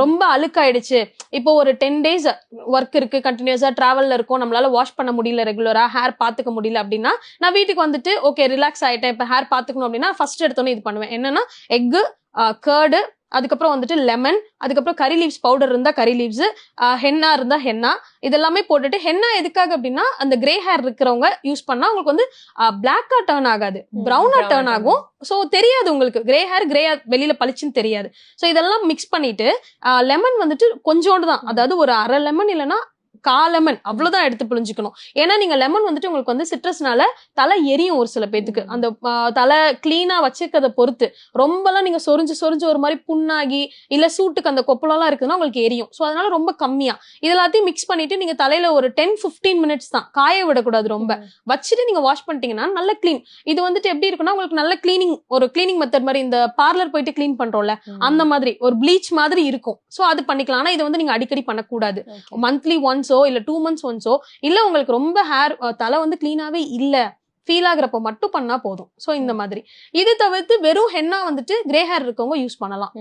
ரொம்ப அழுக்காயிடுச்சு, இப்போ ஒரு 10 days ஒர்க் இருக்கு, கண்டினியூஸா டிராவல்ல இருக்கும், நம்மளால வாஷ் பண்ண முடியல, ரெகுலரா ஹேர் பாத்துக்க முடியல அப்படின்னா நான் வீட்டுக்கு வந்துட்டு ஓகே ரிலாக்ஸ் ஆயிட்டேன், இப்ப ஹேர் பாத்துக்கணும் அப்படின்னா ஃபர்ஸ்ட் எடுத்தோன்னே இது பண்ணுவேன். என்னன்னா எக்கு, கர்டு, அதுக்கப்புறம் வந்துட்டு லெமன், அதுக்கப்புறம் கரி லீவ்ஸ் பவுடர் இருந்தா கரி லீவ்ஸ், ஹென்னா இருந்தா ஹென்னா, இதெல்லாமே போட்டுட்டு, ஹென்னா எதுக்காக அப்படின்னா அந்த கிரே ஹேர் இருக்கிறவங்க யூஸ் பண்ணா உங்களுக்கு வந்து பிளாக்கா டர்ன் ஆகாது, பிரவுனா டர்ன் ஆகும். சோ தெரியாது உங்களுக்கு கிரே ஹேர் வெளியில பளிச்சுன்னு தெரியாது. சோ இதெல்லாம் மிக்ஸ் பண்ணிட்டு லெமன் வந்துட்டு கொஞ்சோண்டு தான், அதாவது ஒரு அரை லெமன் இல்லைன்னா லெமன் அவ்வளவுதான் எடுத்து புழிஞ்சுக்கணும். ஏன்னா நீங்க லெமன் வந்துட்டு உங்களுக்கு வந்து சிட்ரஸ்னால தலை எரியும் ஒரு சில பேத்துக்கு, அந்த தலை கிளீனா வச்சுக்கிறத பொறுத்து. ரொம்பலாம் நீங்க சொரிஞ்சு சொரிஞ்சு ஒரு மாதிரி புண்ணாகி இல்ல சூட்டுக்கு அந்த கொப்பளம் எல்லாம் இருக்குன்னா உங்களுக்கு எரியும். சோ அதனால ரொம்ப கம்மியா இது எல்லாத்தையும் மிக்ஸ் பண்ணிட்டு நீங்க தலையில ஒரு 10-15 மினிட்ஸ் தான், காய விடக்கூடாது ரொம்ப, வச்சுட்டு நீங்க வாஷ் பண்ணிட்டீங்கன்னா நல்ல கிளீன். இது வந்துட்டு எப்படி இருக்குன்னா உங்களுக்கு நல்ல கிளீனிங், ஒரு கிளீனிங் மெத்தட் மாதிரி, இந்த பார்லர் போயிட்டு கிளீன் பண்றோம்ல அந்த மாதிரி ஒரு ப்ளீச் மாதிரி இருக்கும். சோ அது பண்ணிக்கலாம். ஆனா இது வந்து நீங்க அடிக்கடி பண்ணக்கூடாது. மந்த்லி ஒன்ஸோ இல்ல 2 months ஒன்ஸோ, இல்ல உங்களுக்கு ரொம்ப ஹேர் தலை வந்து கிளீனாவே இல்ல ஃபீல் ஆகுறப்ப மட்டும் பண்ணா போதும். சோ இந்த மாதிரி. இது தவிர்த்து வெறும் ஹென்னா வந்துட்டு கிரே ஹேர் இருக்கவங்க யூஸ் பண்ணலாம்.